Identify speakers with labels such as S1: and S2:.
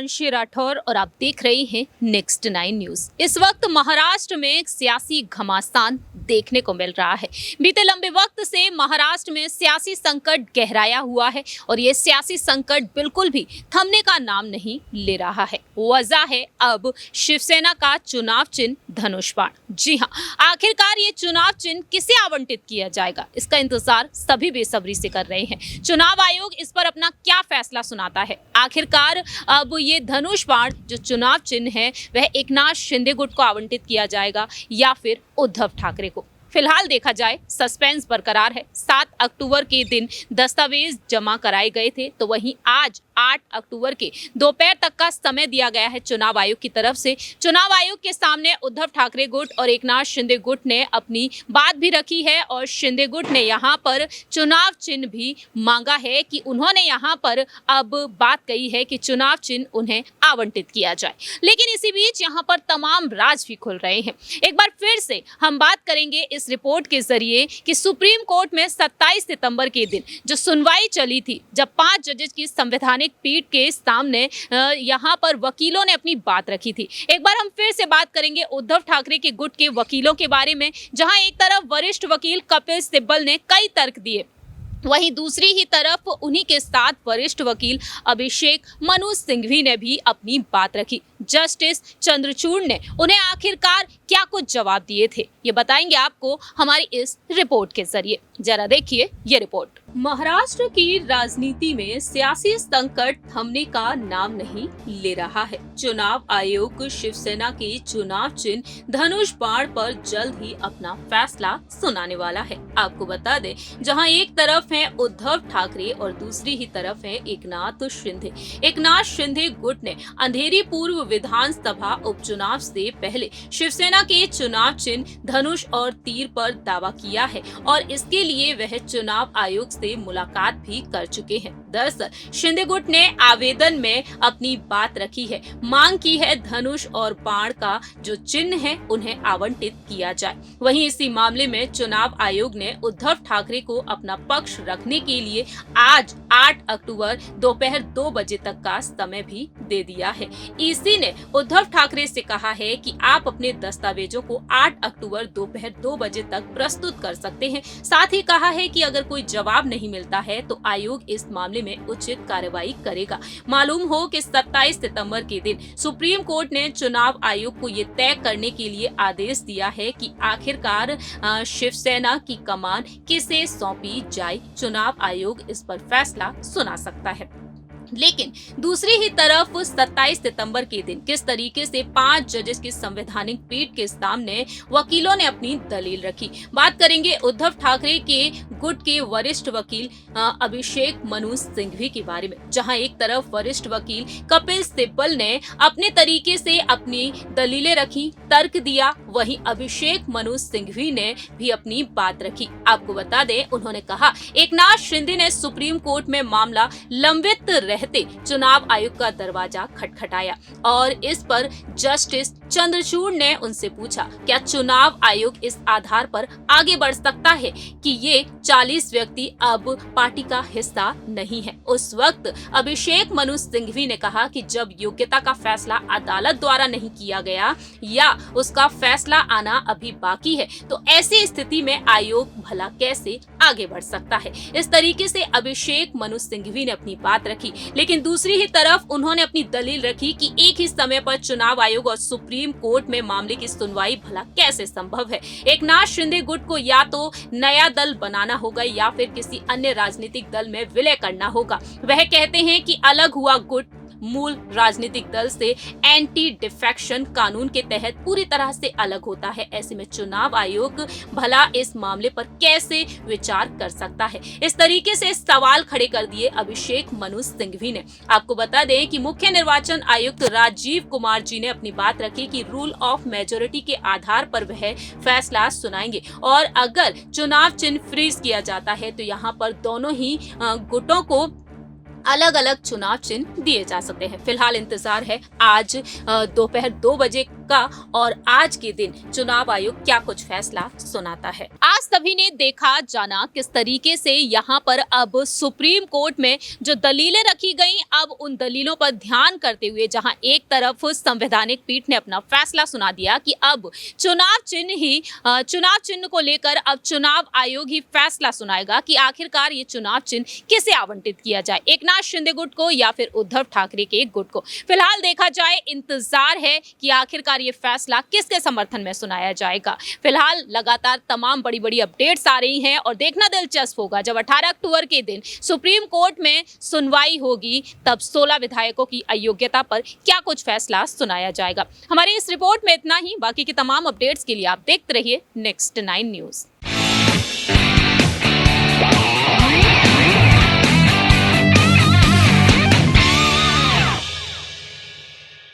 S1: हिमांशी राठौर और आप देख रहे हैं नेक्स्ट 9 न्यूज। इस वक्त महाराष्ट्र में एक सियासी घमासान देखने को मिल रहा है। बीते लंबे वक्त से महाराष्ट्र में सियासी संकट गहराया हुआ है और ये सियासी संकट बिल्कुल भी थमने का नाम नहीं ले रहा है। वजह है अब शिवसेना का चुनाव चिन्ह धनुष बाण। जी हाँ, आखिरकार ये चुनाव चिन्ह किसे आवंटित किया जाएगा, इसका इंतजार सभी बेसब्री से कर रहे हैं। चुनाव आयोग इस पर अपना क्या फैसला सुनाता है। आखिरकार अब ये धनुष बाण जो चुनाव चिन्ह है वह एकनाथ शिंदे गुट को आवंटित किया जाएगा या फिर उद्धव ठाकरे को। फिलहाल देखा जाए सस्पेंस बरकरार है। 7 अक्टूबर के दिन दस्तावेज जमा कराए गए थे, तो वहीं आज 8 अक्टूबर के दोपहर तक का समय दिया गया है चुनाव आयोग की तरफ से। चुनाव आयोग के सामने उद्धव ठाकरे गुट और एकनाथ शिंदे गुट ने अपनी बात भी रखी है और शिंदे गुट ने यहाँ पर चुनाव चिन्ह भी मांगा है कि उन्होंने यहाँ पर अब बात कही है कि चुनाव चिन्ह उन्हें आवंटित किया जाए। लेकिन इसी बीच यहाँ पर तमाम राज भी खुल रहे हैं। एक बार फिर से हम बात करेंगे इस रिपोर्ट के जरिए कि सुप्रीम कोर्ट में 27 सितंबर के दिन जो सुनवाई चली थी, जब 5 जजेस की संवैधानिक पीठ के सामने यहाँ पर वकीलों ने अपनी बात रखी थी। एक बार हम फिर से बात करेंगे उद्धव ठाकरे के गुट के वकीलों के बारे में, जहां एक तरफ वरिष्ठ वकील कपिल सिब्बल ने कई तर्क दिए, वहीं दूसरी ही तरफ उन्हीं के साथ वरिष्ठ वकील अभिषेक मनु सिंघवी ने भी अपनी बात रखी। जस्टिस चंद्रचूड़ ने उन्हें आखिरकार क्या कुछ जवाब दिए थे, ये बताएंगे आपको हमारी इस रिपोर्ट के जरिए। जरा देखिए ये रिपोर्ट। महाराष्ट्र की राजनीति में सियासी संकट थमने का नाम नहीं ले रहा है। चुनाव आयोग शिवसेना के चुनाव चिन्ह धनुष बाण पर जल्द ही अपना फैसला सुनाने वाला है। आपको बता दें, जहां एक तरफ है उद्धव ठाकरे और दूसरी ही तरफ है एकनाथ शिंदे। एकनाथ शिंदे गुट ने अंधेरी पूर्व विधानसभा उपचुनाव से पहले शिवसेना के चुनाव चिन्ह धनुष और तीर पर दावा किया है और इसके लिए वह चुनाव आयोग से मुलाकात भी कर चुके हैं। दरअसल शिंदे गुट ने आवेदन में अपनी बात रखी है, मांग की है धनुष और बाण का जो चिन्ह है उन्हें आवंटित किया जाए। वहीं इसी मामले में चुनाव आयोग ने उद्धव ठाकरे को अपना पक्ष रखने के लिए आज 8 अक्टूबर दोपहर 2 बजे तक का समय भी दे दिया है। ईसी ने उद्धव ठाकरे से कहा है कि आप अपने दस्तावेजों को 8 अक्टूबर दोपहर 2 बजे तक प्रस्तुत कर सकते हैं। साथ ही कहा है कि अगर कोई जवाब नहीं मिलता है तो आयोग इस मामले में उचित कार्रवाई करेगा। मालूम हो कि 27 सितंबर के दिन सुप्रीम कोर्ट ने चुनाव आयोग को ये तय करने के लिए आदेश दिया है कि आखिरकार शिवसेना की कमान किसे सौंपी जाए। चुनाव आयोग इस पर फैसला सुना सकता है। लेकिन दूसरी ही तरफ 27 सितंबर के दिन किस तरीके से 5 जजेस की संवैधानिक पीठ के सामने वकीलों ने अपनी दलील रखी। बात करेंगे उद्धव ठाकरे के गुट के वरिष्ठ वकील अभिषेक मनु सिंघवी के बारे में, जहां एक तरफ वरिष्ठ वकील कपिल सिब्बल ने अपने तरीके से अपनी दलीलें रखी, तर्क दिया, वहीं अभिषेक मनु सिंघवी ने भी अपनी बात रखी। आपको बता दें, उन्होंने कहा एकनाथ शिंदे ने सुप्रीम कोर्ट में मामला लंबित रहते चुनाव आयोग का दरवाजा खटखटाया और इस पर जस्टिस चंद्रचूड़ ने उनसे पूछा, क्या चुनाव आयोग इस आधार पर आगे बढ़ सकता है कि ये 40 व्यक्ति अब पार्टी का हिस्सा नहीं है। उस वक्त अभिषेक मनु सिंघवी ने कहा कि जब योग्यता का फैसला अदालत द्वारा नहीं किया गया या उसका फैसला आना अभी बाकी है तो ऐसी स्थिति में आयोग भला कैसे आगे बढ़ सकता है। इस तरीके से अभिषेक मनु सिंघवी ने अपनी बात रखी। लेकिन दूसरी ही तरफ उन्होंने अपनी दलील रखी कि एक ही समय पर चुनाव आयोग और सुप्रीम कोर्ट में मामले की सुनवाई भला कैसे संभव है। एकनाथ शिंदे गुट को या तो नया दल बनाना होगा या फिर किसी अन्य राजनीतिक दल में विलय करना होगा। वह कहते हैं कि अलग हुआ गुट मूल राजनीतिक दल से एंटी डिफेक्शन कानून के तहत पूरी तरह से अलग होता है। ऐसे में चुनाव आयोग भला इस मामले पर कैसे विचार कर सकता है। इस तरीके से सवाल खड़े कर दिए अभिषेक मनु सिंघवी ने। आपको बता दें कि मुख्य निर्वाचन आयुक्त राजीव कुमार जी ने अपनी बात रखी कि रूल ऑफ मेजोरिटी के आधार पर वह फैसला सुनाएंगे और अगर चुनाव चिन्ह फ्रीज किया जाता है तो यहाँ पर दोनों ही गुटों को अलग अलग चुनाव चिन्ह दिए जा सकते हैं। फिलहाल इंतजार है आज दोपहर 2 बजे होगा और आज के दिन चुनाव आयोग क्या कुछ फैसला सुनाता है। आज सभी ने देखा जाना किस तरीके से यहाँ पर अब सुप्रीम कोर्ट में जो दलीलें रखी गई, अब उन दलीलों पर ध्यान करते हुए जहां एक तरफ संवैधानिक पीठ ने अपना फैसला सुना दिया कि अब चुनाव चिन्ह को लेकर अब चुनाव आयोग ही फैसला सुनाएगा कि आखिरकार ये चुनाव चिन्ह किसे आवंटित किया जाए, एकनाथ शिंदे गुट को या फिर उद्धव ठाकरे के गुट को। फिलहाल देखा जाए, इंतजार है कि आखिरकार ये फैसला किसके समर्थन में सुनाया जाएगा। फिलहाल लगातार तमाम बड़ी बड़ी अपडेट्स आ रही हैं और देखना दिलचस्प होगा जब 18 अक्टूबर के दिन सुप्रीम कोर्ट में सुनवाई होगी, तब 16 विधायकों की अयोग्यता पर क्या कुछ फैसला सुनाया जाएगा। हमारी इस रिपोर्ट में इतना ही। बाकी की तमाम अपडेट्स के लिए आप देखते रहिए नेक्स्ट 9 न्यूज़।